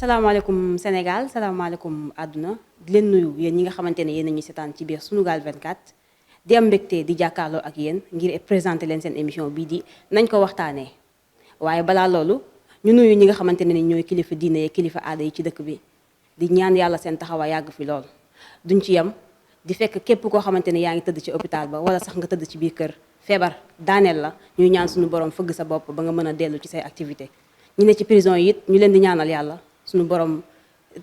asalaamaaleykum Sénégal salaamaaleykum àdduna di leen nuyu yéen ñi nga xamante ne yéen a ñuy seetaan ci biir Sunugal 24 di am mbégte di jàkkaarloo ak yéen ngir présenter leen seen émission bii di nañ ko waxtaanee waaye balaa loolu ñu nuyu ñi nga xamante ne ni ñooy kilifa diine yi kilifa aada yi ci dëkk bi di ñaan yàlla seen taxawaay yàgg fi lool duñ ci yem di fekk képp koo xamante ne yaa ngi tëdd ci hôpital ba wala sax nga tëdd ci biir kër feebar daaneel la ñuy ñaan suñu borom fëgg sa bopp ba nga mën a dellu ci say activité ñu ne ci prison yi it ñu leen di ñaanal yàlla suñu borom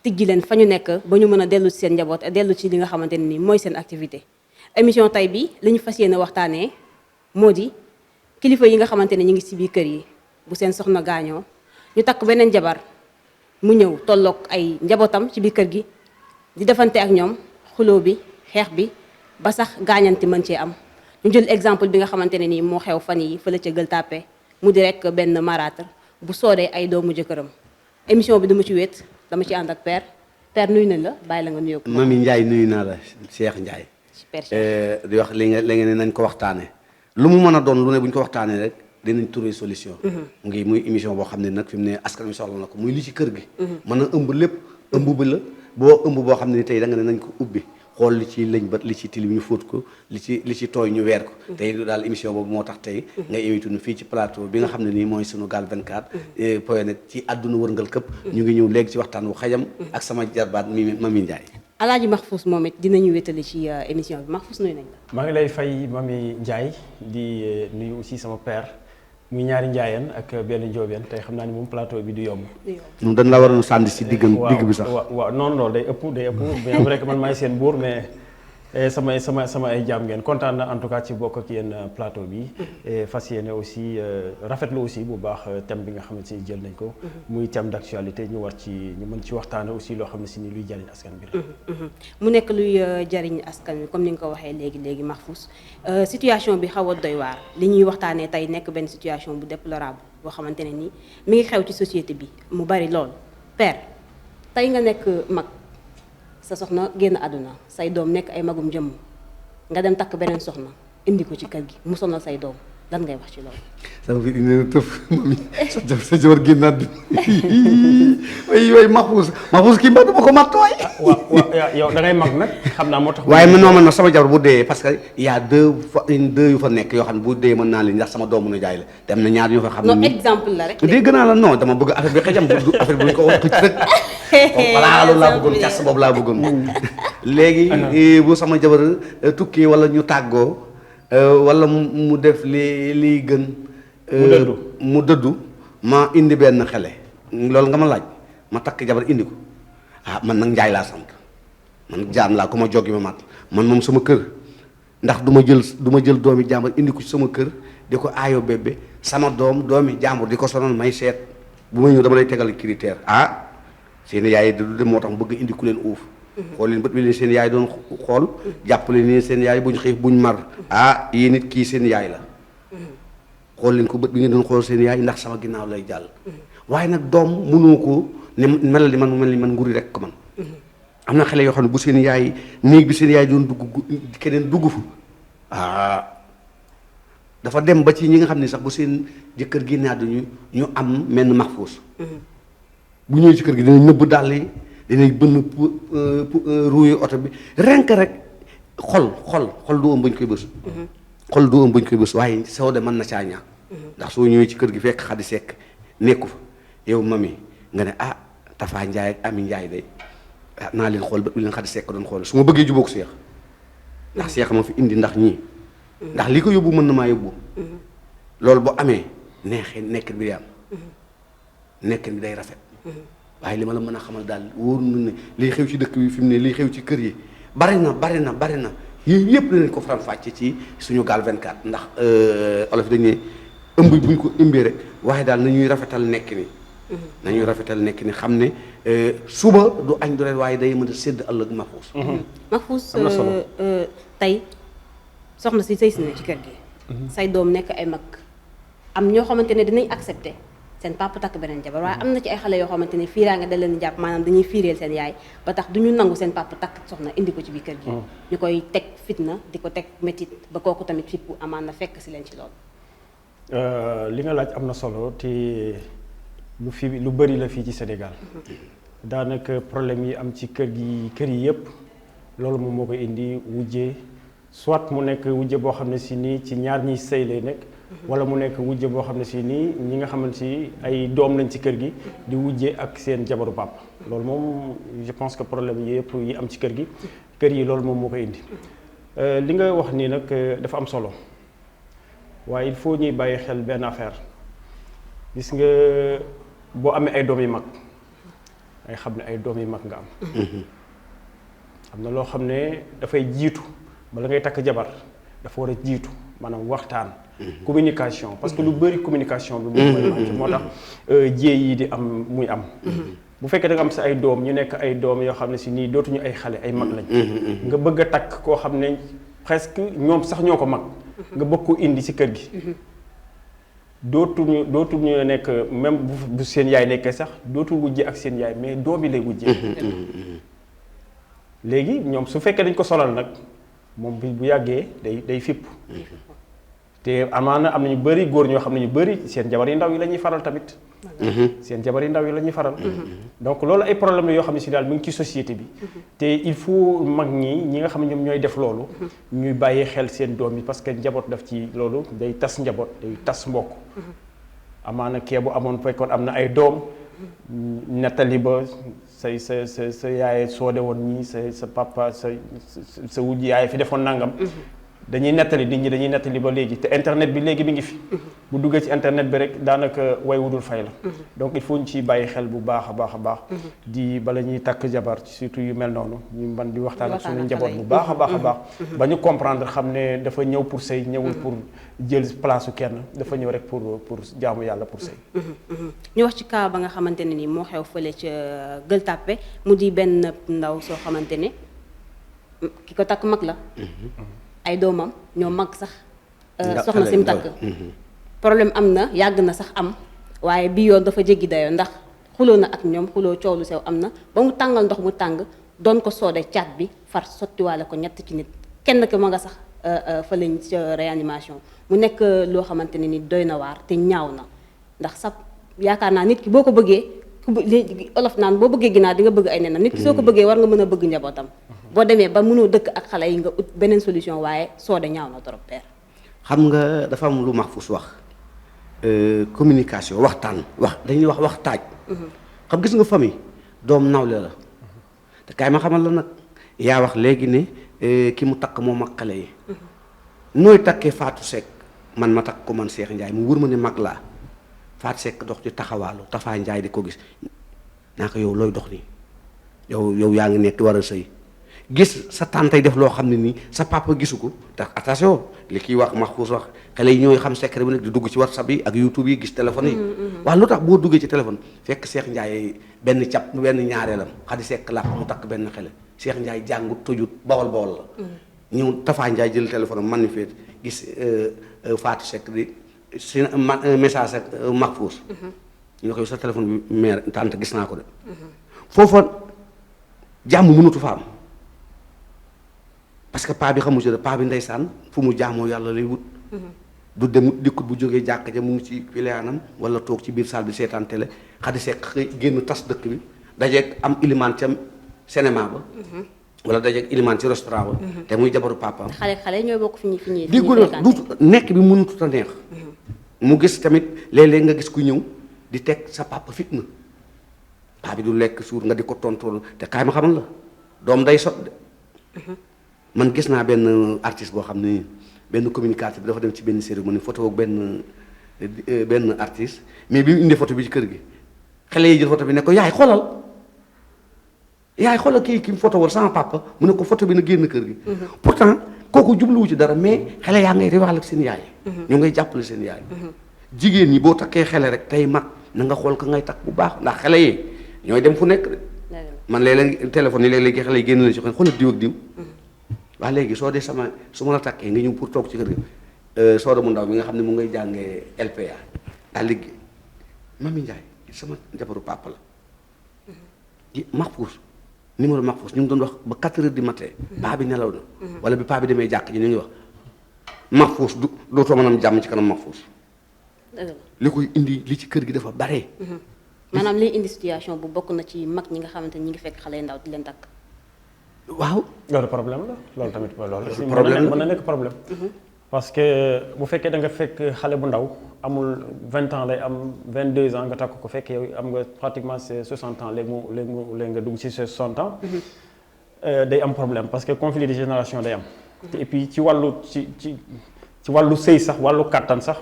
tijji leen fa ñu nekk ba ñu mën a dellu ci seen njaboot dellu ci li nga xamante ne ni mooy seen activité émission tey bi li ñu fas yéene waxtaanee moo di kilifa yi nga xamante ne ñu ngi ci biir kër yi bu seen soxna gaañoo ñu takk beneen jabar mu ñëw tolloog ay njabootam ci biir kër gi di defante ak ñoom xuloo bi xeex bi ba sax gaañanti mën cee am ñu jël exemple bi nga xamante ne nii moo xew fan yi fële ca Gueule Tapée mu di rek benn marâtre bu soodee ay doomu jëkkëram émission bi dama ci wéet dama ci ànd ak père nuyu nañ la bàyyi la nga nuyoo ko. Mami Ndiaye nuyu naa la Cheikh Ndiaye. di wax li nga ne nañ ko waxtaanee lu mu mën a doon lu ne bu ñu ko waxtaanee rek dinañ trouver solution. ngi muy émission boo xam ne nag fi mu ne askan wi soxla na ko muy li ci kër gi. mën a ëmb lépp ëmb bi la ëmb boo xam ne ni tey da nga ne nañ ko ubbi xool li ci lëñ bat li ci tilim ñu fóot ko li ci tooy ñu weer ko. tey daal émission boobu moo tax tey nga invité nu fii ci plateau bi nga xam ne nii mooy Sunugal 24. point net ci àdduna wërngal këpp. ñu ngi ñëw léegi ci waxtaan wu xajam. ak sama jarbaat Mami Ndiaye. Alaaji Mahfous moom it dinañu wétali ci émission bi Mahfous nuyu nañ la. maa ngi lay fay Mami Ndiaye di nuyu aussi sama père muy ñaari Ndiayeen ak benn Njoobeen tey xam naa ni moom plateau bi du yomb. ñun dañ la waroon sànni si digg bi sax. waaw non non day ëpp bien vrai que man maay seen buur mais sama ay jaam ngeen kontaan na en tout cas ci bokk ak yéen plateau bi. fas yéene aussi rafetlu aussi bu baax thème bi nga xamante ni jël nañ ko. muy thème d'actualité ñu mën ci waxtaane aussi loo xam ne si ni luy jariñ askan bi la. mu nekk luy jariñ askan wi comme ni nga ko waxee léegi Mahfous situation bi xaw a doy waar li ñuy waxtaanee tey nekk benn situation bu déplorable boo xamante ne ni mi ngi xew ci société bi mu bari lool. père tey nga nekk mag sa soxna génn àdduna say doom nekk ay magum jëmm nga dem takk beneen soxna indi ko ci kër gi mu sonal say doom lan ngay wax ci loolu. sama fi dina tëf Mami sa jabar génn àdduna way Mahfous kii mbaa dama ko mat waay. waaw yow da ngay mag nag xam naa moo tax. waaye man sama jabar bu dee parce que y a deux yu fa nekk yoo xam ne bu dee mën naa leen ndax sama doomu na jaay la te am na ñaar ñu fa xam ne. non exemple la rek. dégg naa la non dama bëgg affaire bi xëjam affaire bu ñu ko wax rek. voilà loolu laa bëggoon cas boobu laa bëggoon. léegi bu sama jabar tukki wala ñu tàggoo wala mu def liy gën. mu dëddu ma indi benn xele. loolu nga ma laaj ma takk jabar indi ko man nag Njaay laa sant man jaam laa ko ma joggi ma mat man moom sama kër ndax du ma jël doomi jàmbur indi ko ci sama kër di ko aayo bébé sama doomi jàmbur di ko sonal may seet bu ma ñëw dama lay tegal critère seen yaay du moo tax bëgg indi ku leen uuf xool leen bët bi leen seen yaay doon xool jàppale ni seen yaay buñ xiif buñ mar yéen nit kii seen yaay la xool leen ko bët bi ngeen doon xool seen yaay ndax sama ginnaaw lay jàll waaye nag doom mënoo ko ne mel ni man nguri rek ko man am na xale yoo xam ne bu seen yaay néeg bi seen yaay doon dugg keneen dugg fa dafa dem ba ci ñi nga xam ne sax bu seen jëkkër génne àdduna ñu am menn Mahfous bu ñëwee ci kër gi dinañ nëbb dàll yi dinañ bënn ruuyu oto bi renk rek xol du ëm bañ koy bës xol du ëm bañ koy bës waaye soo de mën na caa ñàkk ndax soo ñëwee ci kër gi fekk Xadi Sekk nekku fa yow Mami nga ne Tafa Ndiaye ak Ami Ndiaye day naa leen xool ba leen Xadi Sekk doon xool su ma bëggee jubóog Seex ndax Seex ma fi indi ndax ñii ndax li ko yóbbu mën na maa yóbbu loolu bu amee neexee nekkin bi day am nekkin bi day rafet waaye li ma la mën a xamal daal wóor na ne liy xew ci dëkk bi fi mu ne liy xew ci kër yi bari na yii yëpp dinañ ko faram fàcce ci Sunugal 24 ndax olof dañ ne ëmb buñ ko ëmbee rek waaye daal nañuy rafetal nekk ni xam ne suba du añ du reer waaye day mën a sédd ëllëg Mahfous. Mahfous tey soxna si sëy si na ci kër gi. say doom nekk ay mag am ñoo xamante ne dinañ accepter seen papa takk beneen jabar waaye am na ci ay xale yoo xamante ne fiiraange da leen jàpp maanaam dañuy fiireel seen yaay ba tax du ñu nangu seen papa takk soxna indi ko ci biir kër gi. ñu koy teg fitna di ko teg métit ba kooku tamit fippu amaan na fekk si leen ci loolu. li nga laaj am na solo te lu bëri la fii ci Sénégal daanaka problème yi am ci kër yi yëpp loolu moom moo koy indi wujje soit mu nekk wujje boo xam ne si nii ci ñaar ñiy sëy lay nekk wala mu nekk wujje boo xam ne si nii ñi nga xamante si ay doom lañ ci kër gi di wujje ak seen jabaru papa loolu moom je pense que problème yi yëpp yi am ci kër yi loolu moom moo koy indi li nga wax nii nag dafa am solo waaye il faut ñuy bàyyi xel benn affaire gis nga boo amee ay doom yu mag ay xam ne ay doom yu mag nga am na loo xam ne dafay jiitu bala ngay takk jabar dafa war a jiitu maanaam waxtaan communication parce que lu bëri communication bi moom mooy manqué moo tax jéey yi di am muy am bu fekkee da nga am sa ay doom ñu nekk ay doom yoo xam ne si nii dootuñu ay xale ay mag lañ nga bëgg a takk koo xam ne presque ñoom sax ñoo ko mag nga bëgg ko indi ci kër gi dootuñu nekk même bu seen yaay nekkee sax dootul wujje ak seen yaay mais doom bi lay wujje léegi ñoom su fekkee dañ ko solal nag moom bu yàggee day fipp te amaana am na ñu bëri góor ñoo xam ne ñu bëri seen jabar yi ndaw yi la ñuy faral tamit seen jabar yi ndaw yi la ñuy faral donc loolu ay problème la yoo xam ne si daal mu ngi ci société bi te il faut mag ñi nga xam ne ñoom ñooy def loolu ñuy bàyyi xel seen doom yi parce que njaboot daf ci loolu day tas njaboot day tas mbokk amaana kee bu amoon fekkoon am na ay doom nettali ba sa yaay soode woon ñii sa papa sa wujj yaay fi defoon nangam dañuy nettali nit ñi dañuy nettali ba léegi te internet bi léegi mi ngi fi bu duggee ci internet bi rek daanaka way wudul fay la donc il faut ñu ciy bàyyi xel bu baax a baax di bala ñuy takk jabar surtout yu mel noonu ñu mën di waxtaan ak suñu njaboot bu baax a baax ba ñu comprendre xam ne dafa ñëw pour sëy ñëwul pour jël place kenn dafa ñëw rek pour jaamu yàlla pour sëy ñu wax ci cas ba nga xamante ne ni moo xew fële ca Gueule Tapée mu di benn ndaw soo xamante ne ki ko takk mag la ay doomam ñoo mag sax soxna si mu takk problème am na yàgg na sax am waaye bi yoon dafa jéggi dayoo ndax xuloo na ak ñoom xuloo coow lu sew am na ba mu tàngal ndox mu tàng doon ko soode caat bi far sottiwaale ko ñett ci nit kenn ki ma nga sax fa lañ ca réanimation mu nekk loo xamante ne ni doy na waar te ñaaw na ndax sax yaakaar naa nit ki boo ko bëggee léegi olof naan boo bëggee ginaar di nga bëgg ay nenam nit ki soo ko bëggee war nga mën a bëgg njabootam boo demee ba mënoo dëkk ak xale yi nga ut beneen solution waaye soode ñaaw na trop père. xam nga dafa am lu Mahfouz wax communication waxtaan dañuy wax taaj. xam gis nga famille doom nawle la te kaay ma xamal la nag yaa wax léegi ne ki mu takk moom ak xale yi. nooy takkee Fatou Seck man ma takk ko man Cheikh Ndiaye mu wër ma ne mag laa Fatou Seck dox ci taxawaalu Tafa Ndiaye di ko gis naa ko yow looy dox nii yow yaa ngi nekk war a sëy gis sa tàntay def loo xam ne nii sa papa gisu ko tax attention li kiy wax Mahfouz wax xale yi ñooy xam secret bi nag di dugg ci WhatsApp yi ak YouTube yi gis téléphone yi waaw lu tax boo duggee ci téléphone fekk Cheikh Ndiaye benn ñaareelam Xadi Seck làq mu takk benn xale Cheikh Ndiaye jàngut tojut bawal la ñëw Tafa Ndiaye jël téléphone am manifeste gis Fatou Seck di si message ak Mahfouz ñu ne ko sa téléphone bi mère tante gis naa ko de foofa jàmm mënutu fa am parce que paa bi xamu ci paa bi ndeysaan fu mu jaamoo yàlla lay wut du dem dikkut bu jógee jàkk ja mu ngi ci piliyaanam wala toog ci biir salle bi seetaan télé Xadi Seck génn tas dëkk bi dajeeg am ilimaan ca cinéma ba wala dajeeg ilimaan ci restaurant ba te muy jabaru papaam xale ñooy bokk fi ñuy di du nekk bi mënutut a neex mu gis tamit léeg-léeg nga gis ku ñëw di teg sa papa fitna paa bi du lekk suur nga di ko tontool te kaay ma xamal la doom day sot de man gis naa benn artiste boo xam ne benn communicateur bi dafa dem ci benn cérémonie photo ak benn artiste mais bi mu indee photo bi ci kër gi xale yi jël photo bi ne ko yaay xoolal kii photo wal sama papa mu ne ko photo bi na génn kër gi pourtant kooku jubluwu ci dara mais xale yaa ngay riwaal ak seen yaay ñu ngay jàppale seen yaay jigéen ñi boo takkee xale rek tey mag na nga xool ka ngay takk bu baax ndax xale yi ñooy dem fu nekk de man léeg-léeg téléphone yi léeg-léeg xale yi génn na ci xoolal diw ak diw waa léegi soo dee su ma la takkee nga ñëw pour toog ci kër gi sooda mu ndaw mi nga xam ne mu ngay jàngee LPA daal liggéey Mami Ndiaye sama jabaru papa la Mahfouz numéro Mahfouz ñu ngi doon wax ba 4 heures du matin paa bi nelaw na wala bi paa bi demee jàkk ji ñu ngi wax Mahfouz dootoo mën am jàmm ci kanam Mahfouz li koy indi li ci kër gi dafa bare maanaam liy indi situation bu bokk na ci mag ñi nga xamante ni ñi ngi fekk xale yu ndaw di leen takk. waaw. loolu problème la loolu tamit loolu aussi problème la mën na nekk problème. parce que bu fekkee da nga fekk xale bu ndaw amul 20 ans lay am 22 ans nga takk ko fekk yow am nga pratiquement 60 ans léegi nga dugg ci 60 ans. day am problème parce que conflit de génération day am. et puis ci wàllu sëy sax wàllu kàttan sax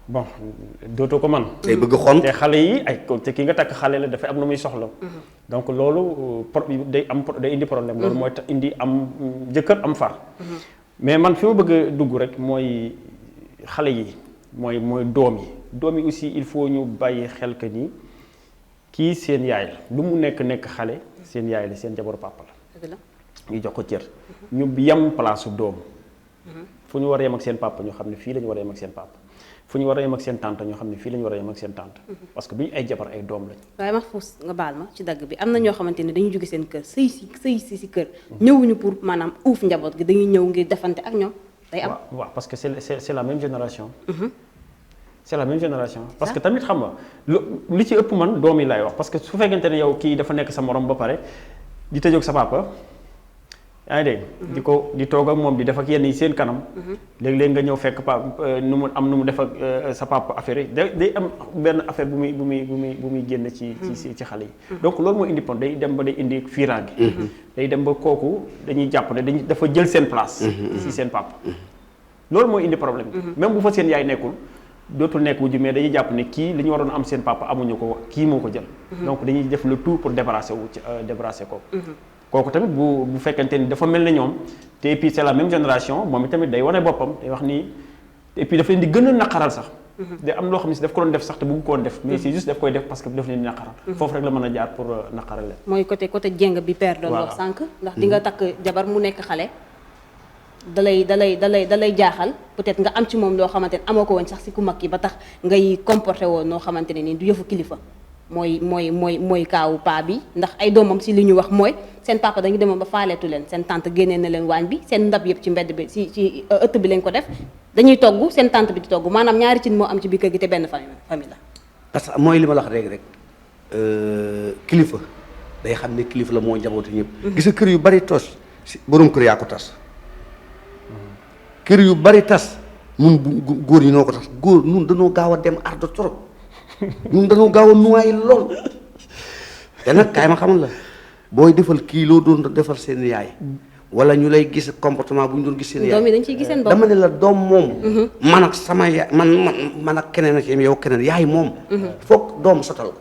bon dootoo ko man day bëgg xont te xale yi te ki nga takk xale la dafay am lu muy soxla. donc loolu day indi problème. loolu mooy indi am jëkkër am far. mais man fi ma bëgg a dugg rek mooy xale yi mooy doom yi aussi il faut ñu bàyyi xel que ni kii seen yaay la lu mu nekk xale seen yaay la seen jabaru papa la. ñu jox ko cër. ñu yem place su doom. fu ñu war a yem ak seen papa ñu xam ne fii la ñu war a yem ak seen papa fu ñu war a yem ak seen tante ñu xam ne fii la ñu war a yem ak seen tante. parce que bu ñu ay jabar ay doom lañ. waaye Mahfouss nga baal ma ci dagg bi am na ñoo xamante ne dañuy jóge seen kër sëy si kër. ñëwuñu pour maanaam uuf njaboot gi dañuy ñëw ngir defante ak ñoom. day am waaw parce que c'est la même génération. c'est la même génération. parce que tamit xam nga li ci ëpp man doom yi laay wax parce que su fekkente ne yow kii dafa nekk sa morom ba pare di tëjoog sa papa. yaa ngi dégg di toog ak moom di def ak yenn yi seen kanam. léeg-léeg nga ñëw fekk nu mu def ak sa papa affaire yi day am benn affaire bu muy génn ci xale yi. donc loolu moo indi day dem ba day indi fiiraange. day dem ba kooku dañuy jàpp ne dafa jël seen place. ci seen papa. loolu moo indi problème bi. même bu fa seen yaay nekkul dootul nekk wujju mais dañuy jàpp ne kii li ñu waroon am seen papa amuñu ko kii moo ko jël. donc dañuy def le tout pour débarrasser kooku. kooku tamit bu fekkente ni dafa mel ne ñoom te et puis c'est la même génération moom tamit day wane boppam day wax ni et puis daf leen di gën a naqaral sax. day am loo xam ne si daf ko doon def sax te bëgg ko woon def. mais c'est juste daf koy def parce que daf leen di naqaral. foofu rek la mën a jaar pour naqaral leen. mooy côté jéng bi père doon wax sànq. ndax di nga takk jabar mu nekk xale. dalay jaaxal peut-être nga am ci moom loo xamante ne amoo ko woon sax si ku mag yi ba tax ngay comporté woon noo xamante ne nii du yëfu kilifa. mooy kaawu paa bi ndax ay doomam si li ñu wax mooy seen papa dañu demoon ba faaleetu leen seen tante génnee na leen waañ bi seen ndab yëpp ci mbedd bi ci ëtt bi lañ ko def dañuy togg seen tante bi di togg maanaam ñaari cin moo am ci biir kër gi te benn famille la. parce que mooy li ma la wax rek kilifa day xam ne kilifa la moo njabootu ñëpp. gis nga kër yu bari tos borom kër yaa ko tas. kër yu bari tas ñun góor ñi noo ko tas góor ñun dañoo gaaw a dem ardo trop. ñun dañoo gaaw a nuwaay lool te nag kaay ma xamal la booy defal kii loo doon defal seen yaay wala ñu lay gis comportement bu ñu doon gis seen yaay doom yi dañ ciy gis seen bopp dama ne la doom moom. man ak sama yaay man ak keneen ak yow keneen yaay moom. foog doom sotal ko.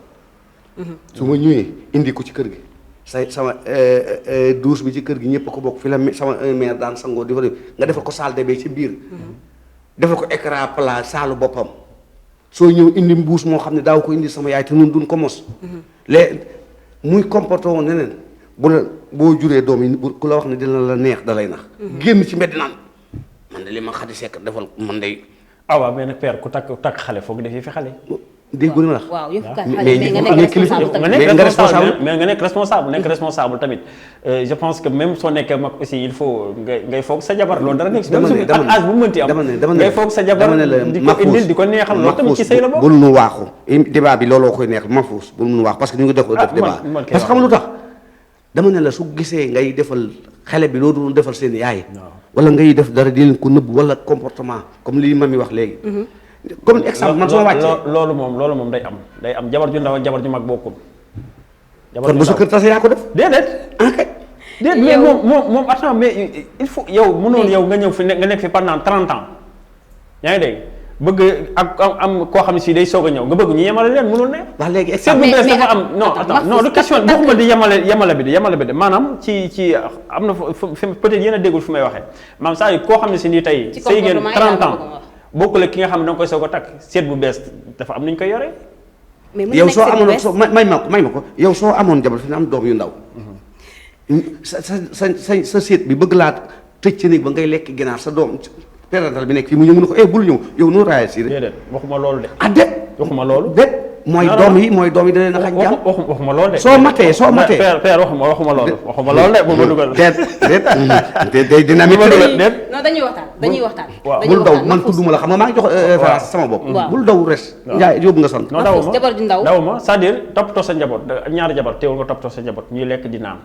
su ma ñëwee indi ko ci kër gi sama douche bi ci kër gi ñëpp ko bokk fi la sama mère daan sangoo di fa nga defal ko salle de bain ci biir. defal ko écran plat saalu boppam. soo ñëw indi mbuus moo xam ne daaw ko indi sama yaay te ñun duñ ko mos. léegi muy comporté woon neneen boo juree doom yi ku la wax ne dina la neex da lay nax. génn ci mbedd naan man de li ma Xadi Sekk defal man de. waaw mais nag père ku takk xale foog def fi xale. dégg nga li ma wax. waaw yëpp kat xale mais nga nekk responsable tamit je pense que même soo nekkee mag aussi il faut ngay foog sa jabar loolu dara nekk si. ak âge bu mënti am ngay foog sa jabar di ko indil di ko neexal loolu tamit ci sëy la bokk. bul nu waaxu débat bi looloo koy neex Mahfouss bul nu waax parce que ñu ngi def débat parce que xam lu tax dama ne la su gisee ngay defal xale bi loolu doon defal seen yaay wala ngay def dara di leen ko nëbb wala comportement comme li mami wax léegi comme exemple man soo wàccee loolu moom day am jabar ju ndaw ak jabar ju mag bokkul. kon bu sa kër tase yaa ko def. déedéet. déedéet mais moom attends mais il faut yow mënoon yow nga ñëw fi nga nekk fi pendant 30 ans yaa ngi dégg bëgg ak am koo xam ne si day soog a ñëw nga bëgg ñu yemale leen mënul ne. wax léegi exemple bu bees dafa am non attends non du question waxuma di yemale bi de maanaam ci am na peut-être yéen a déggul fi may waxee maanaam saa yu koo xam ne si nii tey. sëy ngeen 30 ans. bokkul ak ki nga xam ne da nga koy soog a takk seet bu bees dafa am nu ñu koy yoree. yow soo amoon may ma ko yow soo amoon jabar fi ne am doom yu ndaw. sa seet bi bëgg laa tëj ci néeg ba ngay lekk ginaar sa doom parental bi nekk fii mu ñëw mu ne ko bul ñëw yow noo raaya si déedéet waxuma loolu de. déet waxuma loolu. déet mooy doom yi da leen a xañ jàmm. waxuma lool de. soo matee père waxuma lool de bu ma dugal. déet dynamite non dañuy waxtaan. waaw bul daw man tudduma la xam nga maa ngi jox référence sama bopp. bul daw res. Njaay yóbbu nga sant. non daw ma jabar ju ndaw daw ma c'est-à-dire toppatoo sa njaboot ñaari jabar teewul nga toppatoo sa njaboot ñuy lekk di naan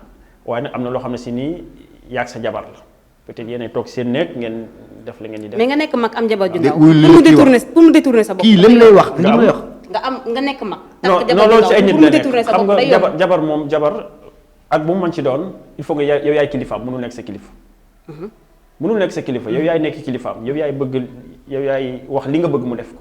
waaye nag am na loo xam ne si nii yaag sa jabar la peut-être yéenay toog seen nekk ngeen def la ngeen di def. mais nga nekk mag am jabar ju ndaw dégg pour mu détourner sa bopp. kii lim lay wax li ma lay wax. nga nekk mag. non loolu ci ay nit la nekk xam nga jabar moom jabar ak bu mu mën ci doon il faut nga yow yaay kilifaam mënul nekk sa kilifa. mënul nekk sa kilifa yow yaay nekk kilifaam yow yaay wax li nga bëgg mu def ko.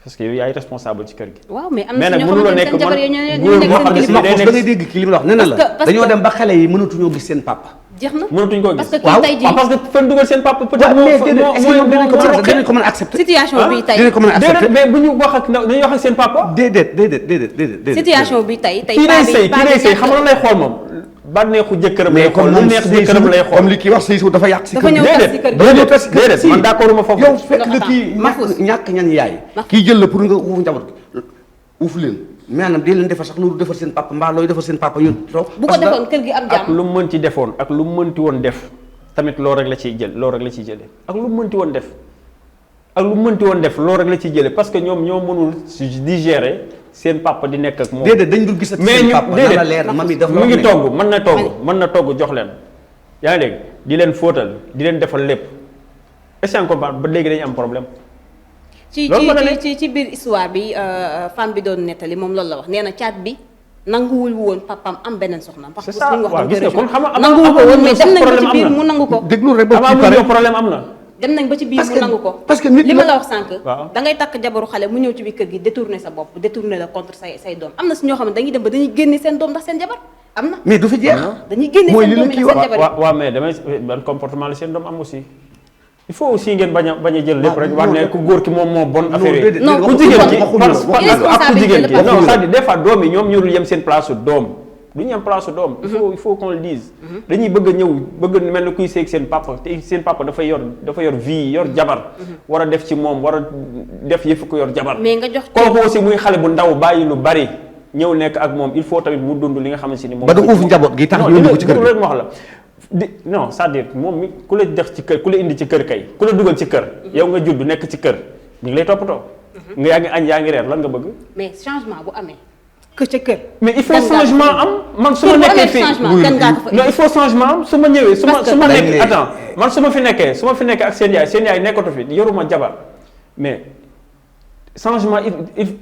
parce que yow yaay responsable ci kër gi. waaw mais am na si ñoo xamante ne seen jabar yi ñoo nekk seen kilifa. da ngay dégg kii li mu wax nee na la dañoo dem ba xale yi mënatuñoo gis seen papa. jeex na mënatuñ koo gis parce que kii tey jii parce que fan dugal seen papa peut-être dinañ ko mën a accepter. situation bi tey dinañ ko mën a accepter mais bu ñu wax ak dañuy wax ak seen papa. déedéet. situation bi tey kii day sëy xam nga lay xool moom. bànneexu jëkkëram lay xool lu neex jëkkëram lay xool comme li kii wax sëy dafa yàq si kër gi. déedéet man d'accord ma foofu. yow fekk nga kii ñàkk ñan yaay. kii jël la pour nga uuf njaboot uuf leen maanaam di leen defar sax loolu defar seen papa mbaa looy defar seen papa ñu toog. bu ko defoon kër gi am jàmm ak lu mu mënti defoon ak lu mu mënti woon def tamit loolu rek la ciy jël loolu rek la ciy jëlee ak lu mu mënti woon def loolu rek la ciy jëlee parce que ñoom ñoo mënul digérer seen papa di nekk ak moom. déedéet dañ dul gis ak seen papa mais la leer mami dafa mu ngi togg mën na togg jox leen yaa ngi dégg di leen fóotal di leen defal lépp est-ce que ba léegi dañu am problème. ci biir histoire bi femme bi doon nettali moom loolu la wax nee na caat bi nanguwul woon papaam am beneen soxna. parce que suñu wax gis nga kon xam nga nanguwul ko woon mais dem nañ ba ci biir mu nangu ko. déglu rek ba ci pare problème am na. dem nañ ba ci biir mu nangu ko parce que nit li ma la wax sànq. waaw da ngay takk jabaru xale mu ñëw ci biir kër gi détourner sa bopp détourner la contre say doom am na si ñoo xam ne dañuy dem ba dañuy génne seen doom ndax seen jabar am na. mais du fi jeex. dañuy génne seen doom yi ndax seen jabar waaw mais damay ban comportement la seen doom am aussi. il faut aussi ngeen bañ a jël lépp rek wax ne ku góor ki moom moo bon affaire yi. non ku jigéen ki ak ku jigéen ki non c'est-à-dire des fois doom yi ñoom ñu dul yem seen place su doom du ñu yem place su doom. il faut qu'on le dise. dañuy bëgg a ñëw bëgg mel ni kuy seeg seen papa te seen papa dafa yor vie yor jabar. war a def ci moom war a def yëfu ko yor jabar. mais nga jox kooku aussi muy xale bu ndaw bàyyi lu bari ñëw nekk ak moom il faut tamit mu dund li nga xamante ni moom. ba du uuf njaboot gi tax ñu indi ko ci kër gi rek wax la. non c'est-à-dire moom mi ku la def ci kër ku la indi ci kër kay ku la dugal ci kër. yow nga judd nekk ci kër ñu ngi lay toppatoo. nga yaa ngi añ yaa ngi reer lan nga bëgg. mais changement bu amee. que ca kër. mais il faut changement am man su ma nekkee fii non il faut changement am su ma ñëwee su ma nekk attends man su ma fi nekkee ak seen yaay nekkatu fi yoruma jabar mais changement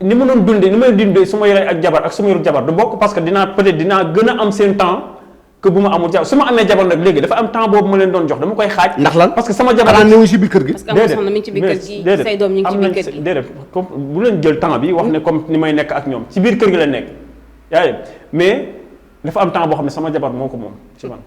ni ma doon dundee ni may dundee su ma yoree ak jabar ak su ma yorul jabar du bokk parce que dinaa gën a am seen temps que bu ma amul jabar su ma amee jabar nag léegi dafa am temps boobu ma leen doon jox dama koy xaaj. ndax lan parce que sama jabar xanaa newuñ ci biir kër gi. parce que am na soxna mi ngi ci biir kër gi say doom ñu ngi ci biir kër gi déedéet comme bu leen jël temps bi wax ne comme ni may nekk ak ñoom ci biir kër gi la nekk yaa ngi mais dafa am temps boo xam ne sama jabar moo ko moom ci man.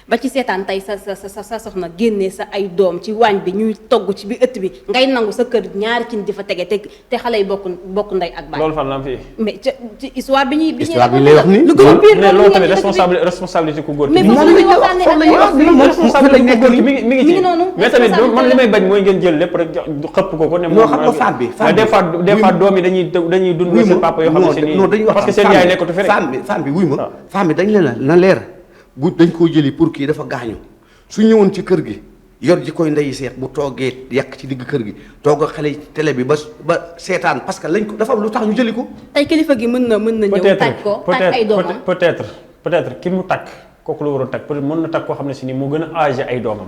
ba ci seetaan tey sa soxna génnee sa ay doom ci waañ bi ñuy togg ci biir ëtt bi ngay nangu sa kër ñaari cin di fa tege te xale yi bokk ndey ak baay. loolu fan la am fii. mais ci histoire bi ñuy. histoire bi lay wax ni lu gën a pire loolu tamit responsabilité ku góor. mais foofu la ñuy waxtaanee ak mi ngi ci mais tamit man li may bañ mooy ngeen jël lépp rek xëpp ko ne. non xam nga femme bi des fois doom yi dañuy dund seen papa yoo xam ne seen parce que seen yaay nekkatu fi rek. femme bi wuy ma femme bi dañ leen na leer bu dañ koo jëli pour kii dafa gaañu su ñëwoon ci kër gi yor ji koy ndeyi seet bu toogee yàq ci digg kër gi toog ak xale ci télé bi ba seetaan parce que lañ ko dafa am lu tax ñu jëli ko. tey kilifa gi mën na ñëw tàj ko tàj ay doomam peut-être ki mu takk kooku la waroon takk peut-être mën na takk koo xam ne si ni moo gën a âgé ay doomam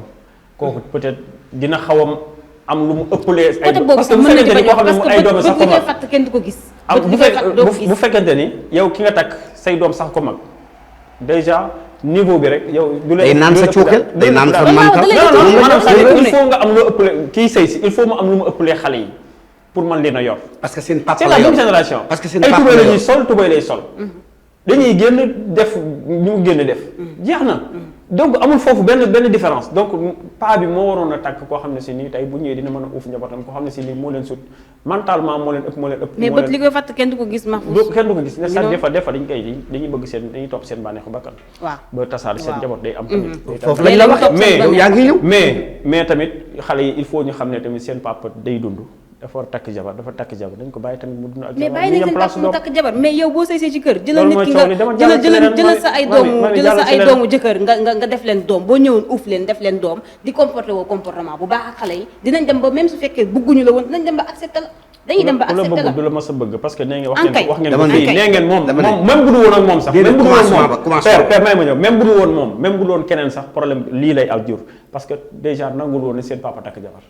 kooku peut-être dina xaw am lu mu ëppalee ay doomam parce que bu fekkente ni koo xam ne mu ay doomam sax ko mag fàtt kenn du ko gis bu fekkente ni yow ki nga takk say doom sax ko mag déjà niveau bi rek yow. du day naan sa cuukeel day naan sa manka il faut nga am loo ëppale kii sëy si il faut mu am lu mu ëppalee xale yi pour man leen a yor. parce que seen papa c'est la même génération. parce que seen ay papa tubéy la ñuy sol tubéy lay sol. dañuy génn def ñu génn def. jeex na donc amul foofu benn différence donc paa bi moo waroon a tàkk koo xam ne si nii tey bu ñëwee dina mën a uuf njabootam koo xam ne si nii moo leen sut mentalement moo leen ëpp. mais bët li koy fàtt kenn du ko gis ma. kenn du ko gis ne sax des fois dañuy bëgg dañuy topp seen bànneexu bakkan. waaw ba tasaare seen njaboot day am. tamit foofu lañ la wax mais yow yaa ngi ñëw mais tamit xale yi il faut ñu xam ne tamit seen papa day dund dafa war takk jabar dañ ko bàyyi tamit mu dund ak mais jabar bàyyi nañ seen papa mu takk jabar mais yow boo sëysee ci kër jëlal Loolu nit ki mooy coow li, dama jàll ci leneen, jëlal sa ay mami, doomu mami, jëlal sa jàll ci ay leneen. doomu jëkkër nga def leen doom boo ñëwoon uuf leen def leen doom di comporté woo comportement bu baax ak xale yi dinañ dem ba même su fekkee bëgguñu la woon dinañ dem ba accepté la dañuy dem ba ku la accepté la bëgg du la mas a bëgg parce que nee ngeen Ankay. wax ngeen Dama ko ne- fii nee ngeen moom dama ne- moom même bu du woon ak moom sax Déedéet, même bu du woon commencement ba, moom commencement ba. père may ma ñëw même bu du woon moom même bu du woon keneen sax problème lii lay aw jur parce que déjà nangul woon ne seen papa takk jabar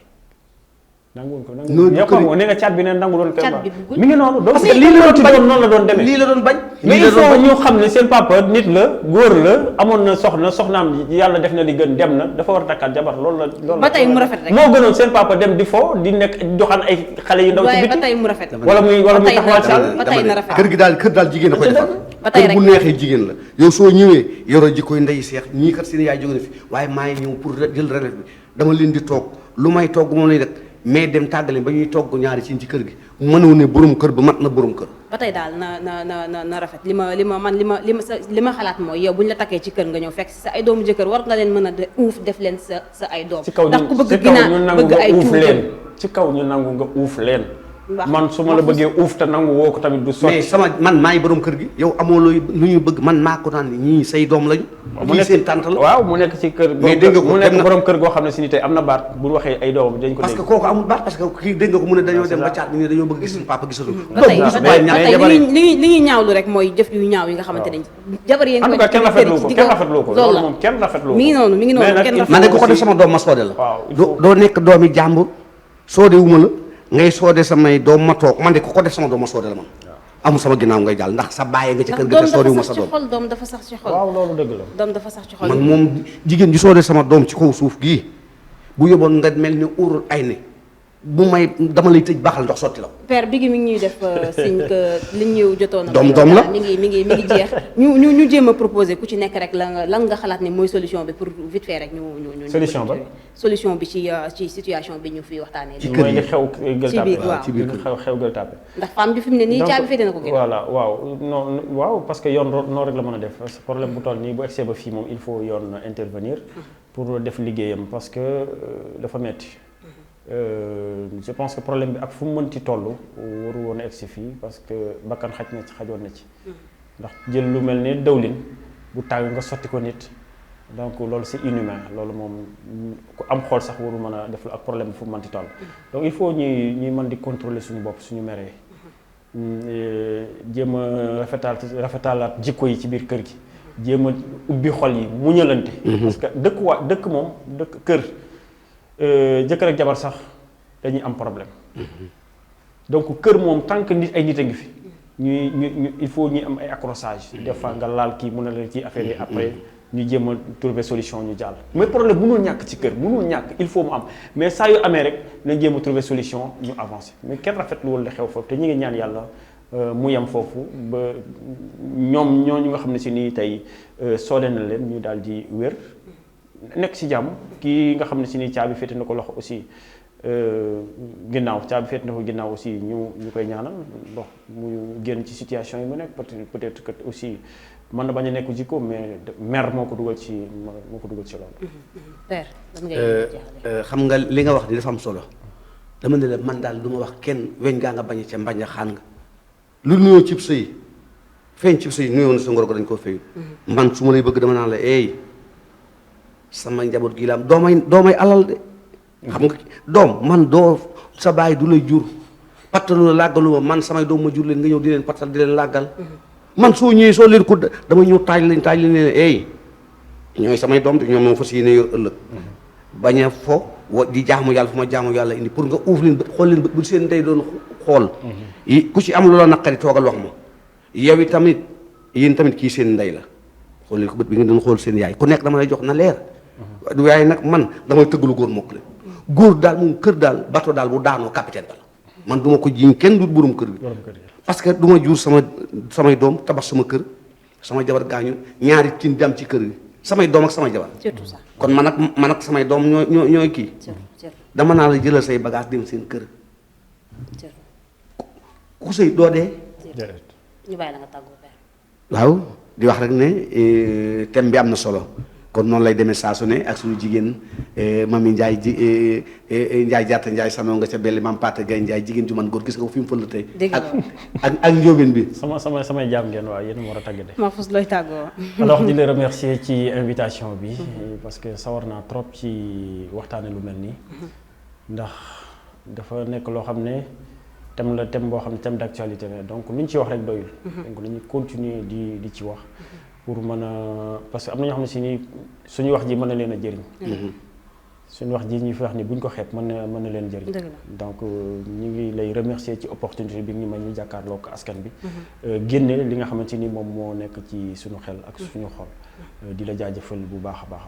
nanguwul ko Noonu yow kër xam yi- nga nee nga caat bi neen nangul woon Caat bi bëggul. mi ngi noonu donc Parce que lii la doon noonu la doon demee lii la doon bañ. mais lii la il doon faut bañ. ñu xam ne seen papa nit la góor la amoon na soxnaam yàlla def na li gën dem na dafa war a takkaat jabar loolu la Ba tey mu rafet rek. moo gënoon seen papa dem di fo di nekk doxaan ay xale yu ndaw ci waaye ba biti tey mu rafet wala muy ba tey taxawal ci àll ba tey na rafet kër gi daal jigéen a koy defar. Ba tey kër rek. bu neexee jigéen la yow soo ñëwee yoroo jikkoy ndey seex ñii kat seen yaay jóge na fi waaye maa ngi ñëw pour jël relève bi dama leen di toog lu may togg moom lay def mais dem tàggale ba ñuy togg ñaari ci kër gi mënoo ne borom kër ba mat na borom kër. ba tey daal na rafet li ma xalaat mooy yow bu ñu la takkee ci kër nga ñëw fekk si sa ay doomu jëkkër war nga leen mën a uuf def leen sa ay doom ci kaw ndax ku ñu bëgg ginaar nangu bëgg nga ay uuf cuujam leen ci kaw ñu nangu nga uuf leen Wax- man su ma la bëggee uuf te nangu woo ko tamit du mais sotti man maay borom kër gi yow amoo lu ñu bëgg man maa ko naan ñii say doom lañu. mu ñii nekk seen tànt la. waaw mu nekk ci kër Mais dégg nga ko, mu dem nekk na- borom kër goo xam ne si ni tey am na baat bu waxee ay doomam dañ ko parce que dégg kooku amul baax parce que kii dégg nga ko mu ne dañoo c'est dem ba ça. caat ni dañoo bëgg gis suñu papa gisatu. ba tey gisul ba waaye tey ñàkk mais jabar yi- li ñuy ñaawlu rek mooy jëf yu ñaaw yi nga xamante ne jabar yi en tout cas kenn rafetlu ko kenn rafetlu ko loolu moom kenn rafetlu ko mi ngi noonu Mais nag kenn il faut man de ku ko def aussi- sama doom ma soode la. waaw, il faut- doo nekk doomi jàmbur soode wu ma la ngay soode samay doom ma toog man de ku ko def sama doom ma soode la man. amul sama ginnaaw ngay jàll ndax sa bàyyi nga ci kër ga te soode wu ma sa doom. doom dafa sax ci xol waaw loolu dëgg la doom dafa sax ci xol man moom jigéen ji soode sama doom ci kaw suuf gii bu yóbboon nga mel ni urul ay ne bu may dama lay tëj baaxal ndox sotti la ko. père bi gi mi ngi ñuy def signe que li ñu jotoon a Doom la. mi ngi jeex ñu jéem a proposer ku ci nekk rek lan nga xalaat ne mooy solution bi pour vite fait rek ñu Solution ba? solution bi ci situation bi ñu fi waxtaanee Ci kër mooy yi. li xew Gueule Ci Tapée biir, waaw. ci biir li xew Gueule Tapée ndax femme bi fi mu ne nii Donc, caabi féete na ko gën voilà waaw non waaw parce que yoon noonu rek la mën a def parce que problème bu toll nii bu egsee ba fii moom il faut yoon intervenir pour def liggéeyam parce que dafa metti je pense que problème bi ak fu mu mënti toll waru woon a egsi fii parce que bakkan xajoon na ci ndax jël lu mel ni dëwlin bu tàng nga sotti ko nit donc loolu c'est inhumain loolu moom ku am xool sax waru mën a def ak problème bi fu mu mënti toll donc il faut ñuy mën di contrôler suñu bopp suñu meree jéem a rafetalaat jikko yi ci biir kër gi jéem a ubbi xol yi muñalante parce que dëkk moom kër jëkkër ak jabar sax dañuy am problème donc kër moom tant que nit ay nit a ngi fi ñu il faut ñuy am ay accrochage des fois nga laal kii mun na la ci affaire yi après ñu jéem a trouver solution ñu jàll mais problème mënul ñàkk ci kër mënul ñàkk il faut mu am mais saa yu amee rek nañ jéem a trouver solution ñu avancer mais kenn rafetlu wul la xew foofu te ñu ngi ñaan yàlla mu yem foofu ba ñoom ñooñu nga xam ne si nii tey soode na leen ñu daal di wér nekk ci jàmm kii nga xam ne si nii caabi féete na ko loxo aussi ginnaaw caabi féete na ko ginnaaw aussi ñu koy ñaanal bon mu génn ci situation yi mu nekk peut-être que aussi mën na bañ a nekk jikko mais mer moo ko dugal ci loolu. père lan ngay jeexale xam nga li nga wax ni dafa am solo dama ne la man daal du ma wax kenn weñ gaa nga bañ ca mbañ a xaan nga lu nuyoo cib sëy feeñ cib sëy nuyoo na sa ngoro ko dañ koo fay. man su ma lay bëgg dama naan la sama njaboot gi la am doomay alal de. xam nga doom man doo sa baay du lay jur pattalu la làggalu ma man samay doom ma jur leen nga ñëw di leen pattal di leen làggal. man soo ñëwee soo leen ko dama ñëw taaj leen ne ñooy samay doom te ñoom moo fas yéene yor ëllëg. bañ a fo di jaamu yàlla fu ma jaamu yàlla indi pour nga uuf leen bët xool leen bët bu seen ndey doon xool. ku ci am loola naqari toogal wax ma. yow tamit yéen tamit kii seen ndey la xool leen ko bët bi nga doon xool seen yaay ku nekk dama lay jox na leer. waaye nag man damay tëggalu góor mokk leen góor daal moom kër daal bato daal bu daanoo capitaine ba la man du ma ko jiiñ kenn du borom kër bi parce que du ma jur samay doom tabax sama kër sama jabar gaañu ñaari cin dem ci kër gi samay doom ak samay jabar surtout ça kon man ak samay doom ñooy kii dama naa la jëlal say bagage dem seen kër ku sëy doo dee ñu bàyyi la nga tàggoo père waaw di wax rek ne thème bi am na solo kon noonu lay demee saa su ne ak suñu jigéen Mami Ndiaye Ndiaye Diatta Ndiaye sama nga ca belli Mame Pate Gaye Ndiaye jigéen ju man góor gis nga ko fi mu fël tey ak njóobeen bi samay jaam ngeen waaw yéen a war a tàgg de Mahfouz looy tàggoo. alors di la remercier ci invitation bi parce que sawar naa trop ci waxtaane lu mel nii ndax dafa nekk loo xam ne thème boo xam ne thème d'actualité la donc lu ñu ci wax rek doyul donc nañu continuer di ci wax pour mën a parce que am na ñoo xam ne si ni suñu wax ji mën na leen a jëriñ suñu wax ji ñuy fi wax ni buñ ko xeeb mën na leen jëriñ donc ñu ngi lay remercier ci opportunité bi ñu may ñu jàkkaarloog askan bi génne li nga xamante ni moom moo nekk ci suñu xel ak suñu xol di la jaajëfal bu baax a baax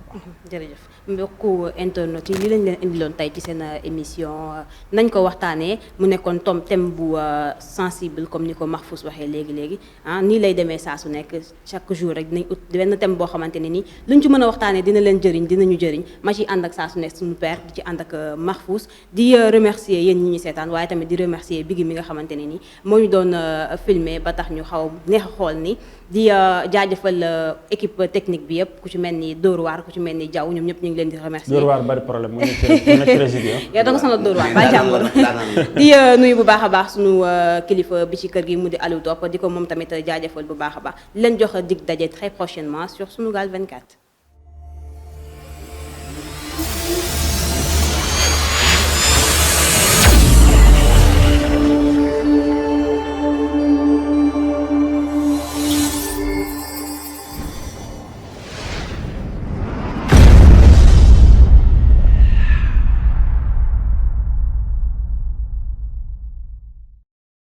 jërëjëf mbokku internet yi li lañ leen indiloon tey ci seen émission nañ ko waxtaanee mu nekkoon thème bu sensible comme ni ko Mahfouz waxee léegi nii lay demee saa su nekk chaque jour rek dinañ ut benn thème boo xamante ne ni luñ ci mën a waxtaanee dina leen jëriñ dinañu jëriñ ma ci ànd ak saa su nekk suñu père di ci ànd ak Mahfouz di remercier yéen ñi ñu seetaan waaye tamit di remercier Biggi mi nga xamante ne ni moo ñu doon filmer ba tax ñu xaw neex a xool ni di jaajëfal équipe technique bi yëpp ku ci mel ni Dóor waar ku ci mel ni Diaw ñoom ñëpp ñu ngi leen di remercier. Dóor waar bari problème mu nekk résident. yow da nga sonal Dóor waar ba jàmbur di nuyu bu baax a baax sunu kilifa bi ci kër gi mu di Aliou Top di ko moom tamit jaajëfal bu baax a baax di leen jox dig daje très prochainement sur Sunugal 24.